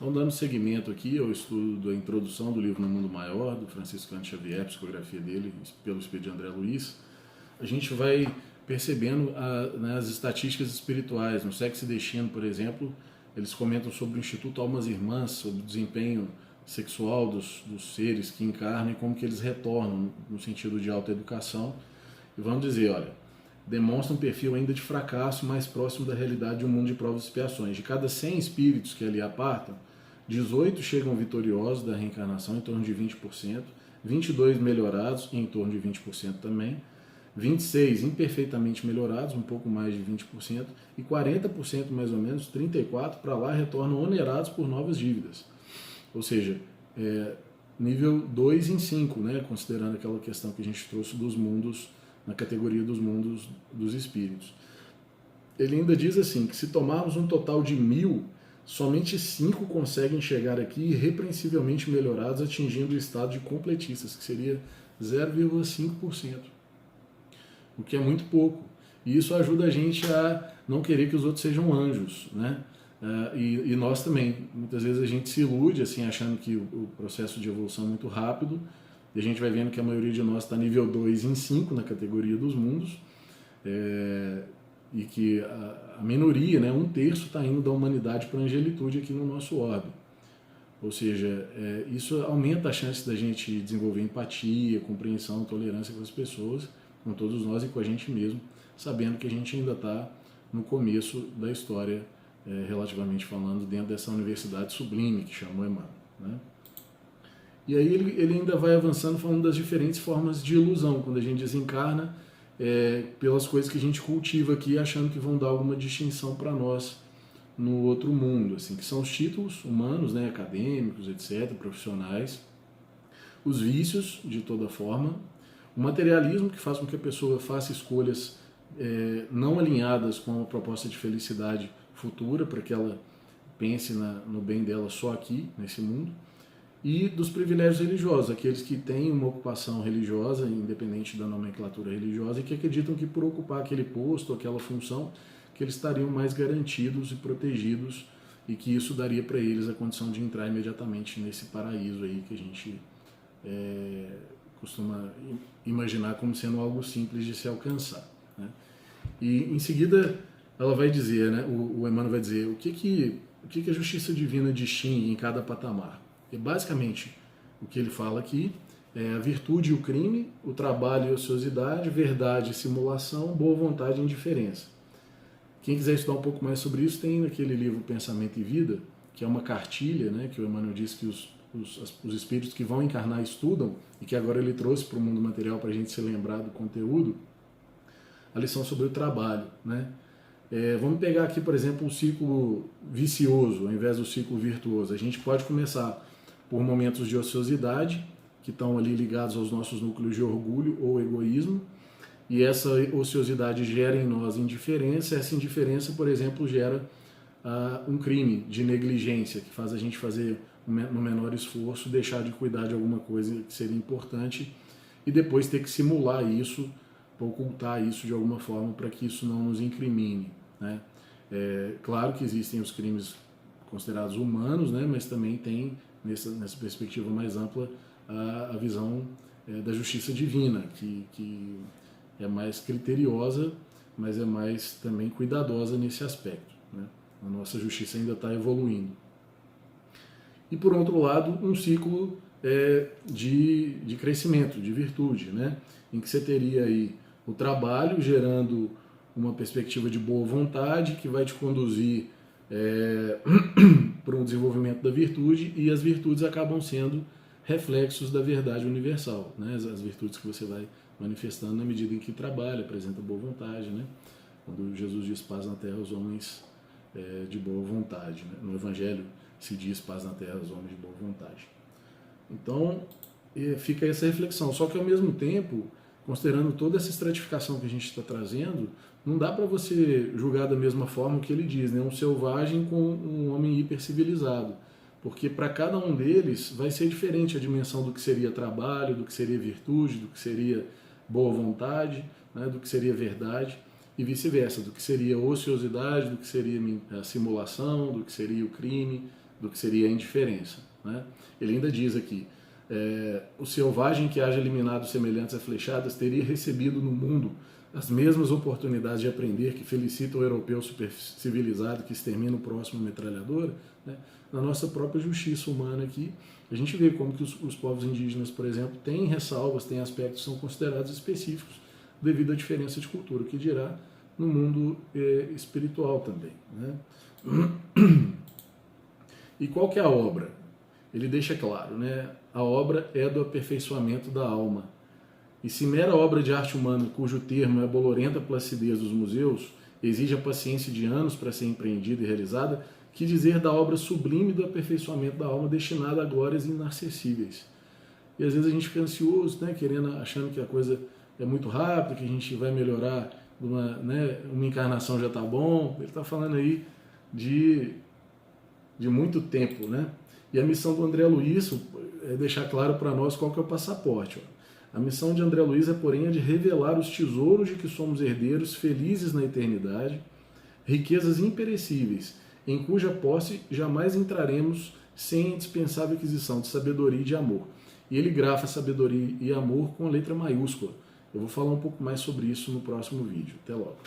Então, dando seguimento aqui ao estudo da introdução do livro No Mundo Maior, do Francisco Cândido Xavier, psicografia dele, pelo espírito de André Luiz, a gente vai percebendo as estatísticas espirituais. No Sexo e Destino, por exemplo, eles comentam sobre o Instituto Almas Irmãs, sobre o desempenho sexual dos seres que encarnam e como que eles retornam no sentido de autoeducação. E vamos dizer, olha, demonstra um perfil ainda de fracasso mais próximo da realidade de um mundo de provas e expiações. De cada 100 espíritos que ali apartam, 18 chegam vitoriosos da reencarnação, em torno de 20%, 22 melhorados, em torno de 20% também, 26 imperfeitamente melhorados, um pouco mais de 20%, e 40% mais ou menos, 34%, para lá retornam onerados por novas dívidas. Ou seja, nível 2 em 5, né, considerando aquela questão que a gente trouxe dos mundos, na categoria dos mundos dos espíritos. Ele ainda diz assim, que se tomarmos um total de 1.000, somente 5 conseguem chegar aqui irrepreensivelmente melhorados, atingindo o estado de completistas, que seria 0,5%, o que é muito pouco. E isso ajuda a gente a não querer que os outros sejam anjos, né? E nós também, muitas vezes a gente se ilude, assim, achando que o processo de evolução é muito rápido, e a gente vai vendo que a maioria de nós está nível 2 em 5 na categoria dos mundos, e que a minoria, né, 1/3 está indo da humanidade para a angelitude aqui no nosso orbe. Ou seja, isso aumenta a chance da gente desenvolver empatia, compreensão, tolerância com as pessoas, com todos nós e com a gente mesmo, sabendo que a gente ainda está no começo da história, relativamente falando, dentro dessa universidade sublime que chamou Emmanuel, né? E aí ele ainda vai avançando falando das diferentes formas de ilusão, quando a gente desencarna, pelas coisas que a gente cultiva aqui, achando que vão dar alguma distinção para nós no outro mundo, assim, que são os títulos humanos, né, acadêmicos, etc., profissionais, os vícios, de toda forma, o materialismo, que faz com que a pessoa faça escolhas não alinhadas com a proposta de felicidade futura, para que ela pense no bem dela só aqui, nesse mundo, e dos privilégios religiosos, aqueles que têm uma ocupação religiosa, independente da nomenclatura religiosa, e que acreditam que por ocupar aquele posto, aquela função, que eles estariam mais garantidos e protegidos, e que isso daria para eles a condição de entrar imediatamente nesse paraíso aí que a gente costuma imaginar como sendo algo simples de se alcançar, né? E em seguida ela vai dizer, né, o Emmanuel vai dizer o que a justiça divina distingue em cada patamar. E basicamente o que ele fala aqui é a virtude e o crime, o trabalho e a ociosidade, verdade e simulação, boa vontade e indiferença. Quem quiser estudar um pouco mais sobre isso, tem naquele livro Pensamento e Vida, que é uma cartilha, né, que o Emmanuel diz que os espíritos que vão encarnar estudam, e que agora ele trouxe para o mundo material para a gente se lembrar do conteúdo, a lição sobre o trabalho, né? Vamos pegar aqui, por exemplo, um ciclo vicioso, ao invés do ciclo virtuoso. A gente pode começar por momentos de ociosidade, que estão ali ligados aos nossos núcleos de orgulho ou egoísmo, e essa ociosidade gera em nós indiferença. Essa indiferença, por exemplo, gera um crime de negligência, que faz a gente fazer, no menor esforço, deixar de cuidar de alguma coisa que seria importante, e depois ter que simular isso, ocultar isso de alguma forma, para que isso não nos incrimine, né? Claro que existem os crimes considerados humanos, né, mas também tem, nessa perspectiva mais ampla, a visão da justiça divina, que é mais criteriosa, mas é mais também cuidadosa nesse aspecto, né? A nossa justiça ainda está evoluindo. E, por outro lado, um ciclo de crescimento, de virtude, né, em que você teria aí o trabalho gerando uma perspectiva de boa vontade que vai te conduzir para um desenvolvimento da virtude, e as virtudes acabam sendo reflexos da verdade universal, né? As virtudes que você vai manifestando na medida em que trabalha, apresenta boa vontade, né? Quando Jesus diz paz na terra aos homens de boa vontade, né? No Evangelho se diz paz na terra aos homens de boa vontade. Então fica essa reflexão, só que ao mesmo tempo, considerando toda essa estratificação que a gente está trazendo, não dá para você julgar da mesma forma que ele diz, né? Um selvagem com um homem hipercivilizado, porque para cada um deles vai ser diferente a dimensão do que seria trabalho, do que seria virtude, do que seria boa vontade, né? Do que seria verdade, e vice-versa, do que seria ociosidade, do que seria a simulação, do que seria o crime, do que seria a indiferença, né? Ele ainda diz aqui, o selvagem que haja eliminado semelhantes a flechadas teria recebido no mundo as mesmas oportunidades de aprender que felicita o europeu supercivilizado que extermina o próximo metralhadora, né? Na nossa própria justiça humana aqui, a gente vê como que os povos indígenas, por exemplo, têm ressalvas, têm aspectos que são considerados específicos devido à diferença de cultura, o que dirá no mundo espiritual também, né? E qual que é a obra? Ele deixa claro, né? A obra é do aperfeiçoamento da alma. E se mera obra de arte humana, cujo termo é a bolorenta placidez dos museus, exige a paciência de anos para ser empreendida e realizada, que dizer da obra sublime do aperfeiçoamento da alma destinada a glórias inacessíveis. E às vezes a gente fica ansioso, né? Achando que a coisa é muito rápida, que a gente vai melhorar, uma encarnação já está bom. Ele está falando aí de muito tempo, né? E a missão do André Luiz é deixar claro para nós qual que é o passaporte. Ó. A missão de André Luiz é, porém, a de revelar os tesouros de que somos herdeiros, felizes na eternidade, riquezas imperecíveis, em cuja posse jamais entraremos sem a indispensável aquisição de sabedoria e de amor. E ele grafa sabedoria e amor com letra maiúscula. Eu vou falar um pouco mais sobre isso no próximo vídeo. Até logo.